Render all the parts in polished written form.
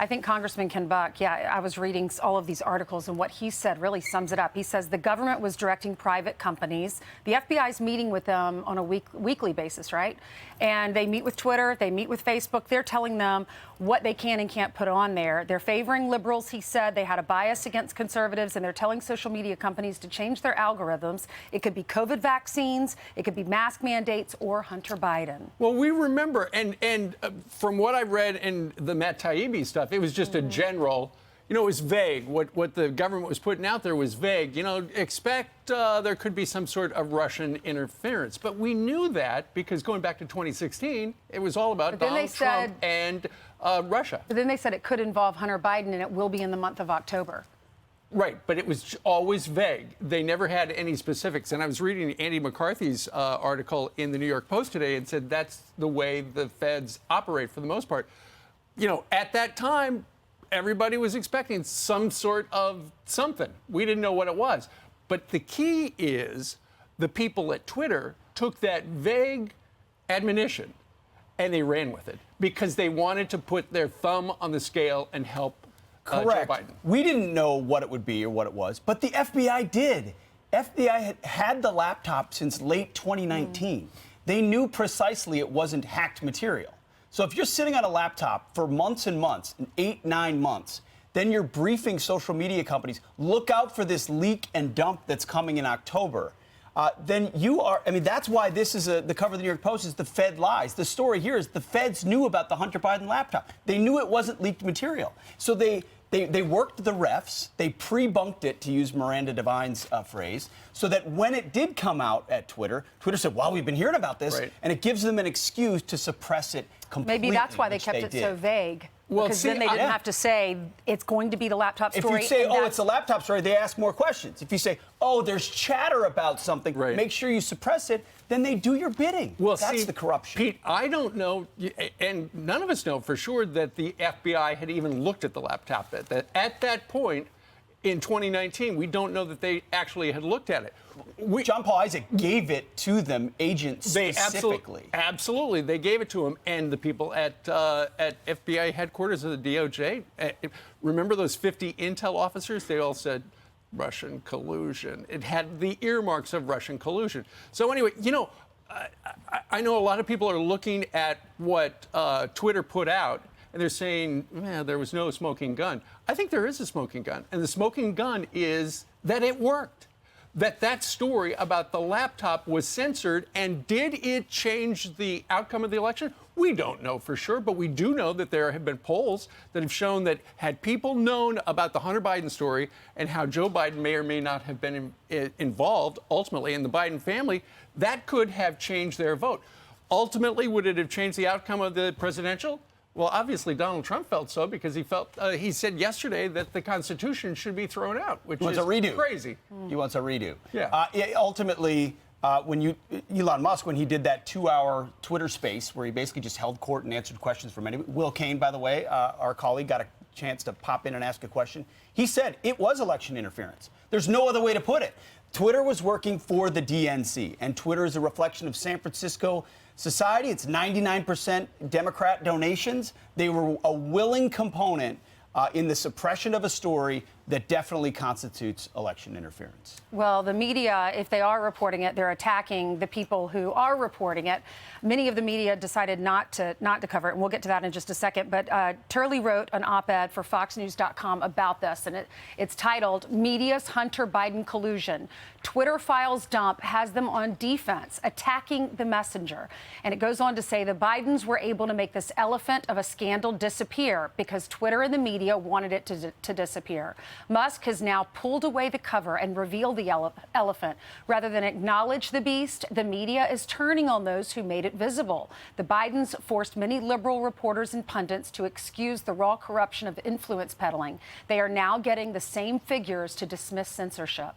I think Congressman Ken Buck, I was reading all of these articles, and what he said really sums it up. He says the government was directing private companies. The FBI is meeting with them on a weekly basis, right? And they meet with Twitter, they meet with Facebook. They're telling them what they can and can't put on there. They're favoring liberals, he said. They had a bias against conservatives, and they're telling social media companies to change their algorithms. It could be COVID vaccines, it could be mask mandates, or Hunter Biden. Well, we remember, and from what I read in the Matt Taibbi stuff, it was just a general, it was vague. What the government was putting out there was vague. Expect there could be some sort of Russian interference. But we knew that because going back to 2016, it was all about Donald Trump and Russia. But then they said it could involve Hunter Biden, and it will be in the month of October. Right, but it was always vague. They never had any specifics. And I was reading Andy McCarthy's article in the New York Post today and said that's the way the feds operate for the most part. At that time, everybody was expecting some sort of something. We didn't know what it was. But the key is the people at Twitter took that vague admonition and they ran with it because they wanted to put their thumb on the scale and help Correct. Joe Biden. We didn't know what it would be or what it was, but the FBI did. FBI had the laptop since late 2019. They knew precisely it wasn't hacked material. So if you're sitting on a laptop for months and months, 8, 9 months, then you're briefing social media companies, look out for this leak and dump that's coming in October. Then you are, that's why this is the cover of the New York Post is the Fed lies. The story here is the Feds knew about the Hunter Biden laptop. They knew it wasn't leaked material. So they worked the refs. They pre-bunked it, to use Miranda Devine's phrase, so that when it did come out at Twitter, Twitter said, well, we've been hearing about this. Right. And it gives them an excuse to suppress it completely. Maybe that's why they kept it so vague. Well, because then they didn't have to say it's going to be the laptop story. If you say, oh, it's a laptop story, they ask more questions. If you say, oh, there's chatter about something, make sure you suppress it, then they do your bidding. Well, that's the corruption. Pete, I don't know, and none of us know for sure that the FBI had even looked at the laptop. At that point in 2019, we don't know that they actually had looked at it. John Paul Isaac gave it to them, agents specifically. Absolutely. They gave it to him and the people at FBI headquarters of the DOJ. Remember those 50 intel officers? They all said Russian collusion. It had the earmarks of Russian collusion. So anyway, I know a lot of people are looking at what Twitter put out, and they're saying, there was no smoking gun. I think there is a smoking gun. And the smoking gun is that it worked. That story about the laptop was censored, and did it change the outcome of the election? We don't know for sure, but we do know that there have been polls that have shown that had people known about the Hunter Biden story and how Joe Biden may or may not have been involved ultimately in the Biden family, that could have changed their vote. Ultimately, would it have changed the outcome of the presidential? Well, obviously, Donald Trump felt so because he said yesterday that the Constitution should be thrown out, which is crazy. He wants a redo. Yeah. Ultimately, Elon Musk, when he did that 2-hour Twitter space where he basically just held court and answered questions from anybody. Will Cain, by the way, our colleague, got a chance to pop in and ask a question. He said it was election interference. There's no other way to put it. Twitter was working for the DNC, and Twitter is a reflection of San Francisco society. It's 99% Democrat donations. They were a willing component in the suppression of a story that definitely constitutes election interference. Well, the media, if they are reporting it, they're attacking the people who are reporting it. Many of the media decided not to cover it, and we'll get to that in just a second. But Turley wrote an op-ed for FoxNews.com about this, and it's titled, Media's Hunter Biden Collusion. Twitter files dump has them on defense, attacking the messenger. And it goes on to say the Bidens were able to make this elephant of a scandal disappear because Twitter and the media wanted it to disappear. Musk has now pulled away the cover and revealed the elephant. Rather than acknowledge the beast, the media is turning on those who made it visible. The Bidens forced many liberal reporters and pundits to excuse the raw corruption of influence peddling. They are now getting the same figures to dismiss censorship.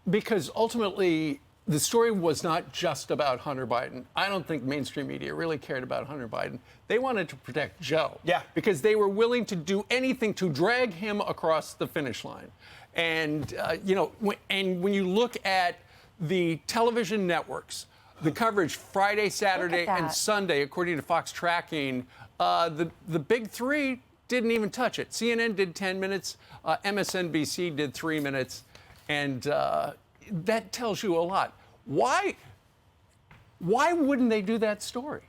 Because ultimately, the story was not just about Hunter Biden. I don't think mainstream media really cared about Hunter Biden. They wanted to protect Joe. Yeah. Because they were willing to do anything to drag him across the finish line. And, when you look at the television networks, the coverage Friday, Saturday, and Sunday, according to Fox tracking, the big three didn't even touch it. CNN did 10 minutes. MSNBC did 3 minutes. And that tells you a lot. Why wouldn't they do that story?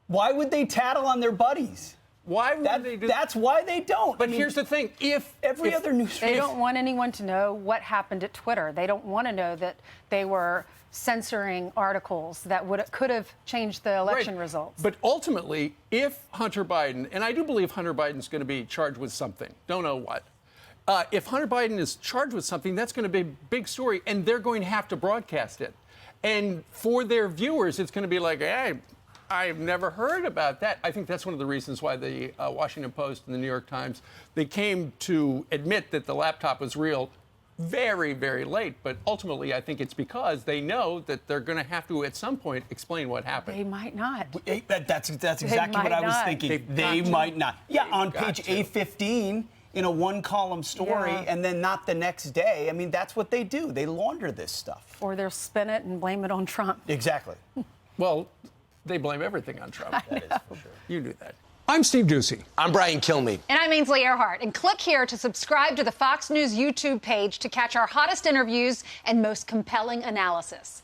Why would they tattle on their buddies? Why would they do that? That's why they don't. But here's the thing. If other news, they don't want anyone to know what happened at Twitter. They don't want to know that they were censoring articles that could have changed the election results. But ultimately, if Hunter Biden, and I do believe Hunter Biden's going to be charged with something, don't know what. If Hunter Biden is charged with something, that's going to be a big story, and they're going to have to broadcast it. And for their viewers, it's going to be like, hey, I've never heard about that. I think that's one of the reasons why the Washington Post and the New York Times, they came to admit that the laptop was real very, very late. But ultimately, I think it's because they know that they're going to have to, at some point, explain what happened. They might not. That's exactly what I was thinking. They might not. Yeah, on page A15 in a one-column story, and then not the next day. I mean, that's what they do. They launder this stuff. Or they'll spin it and blame it on Trump. Exactly. Well, they blame everything on Trump. That is for sure. You knew that. I'm Steve Ducey. I'm Brian Kilmeade. And I'm Ainsley Earhardt. And click here to subscribe to the Fox News YouTube page to catch our hottest interviews and most compelling analysis.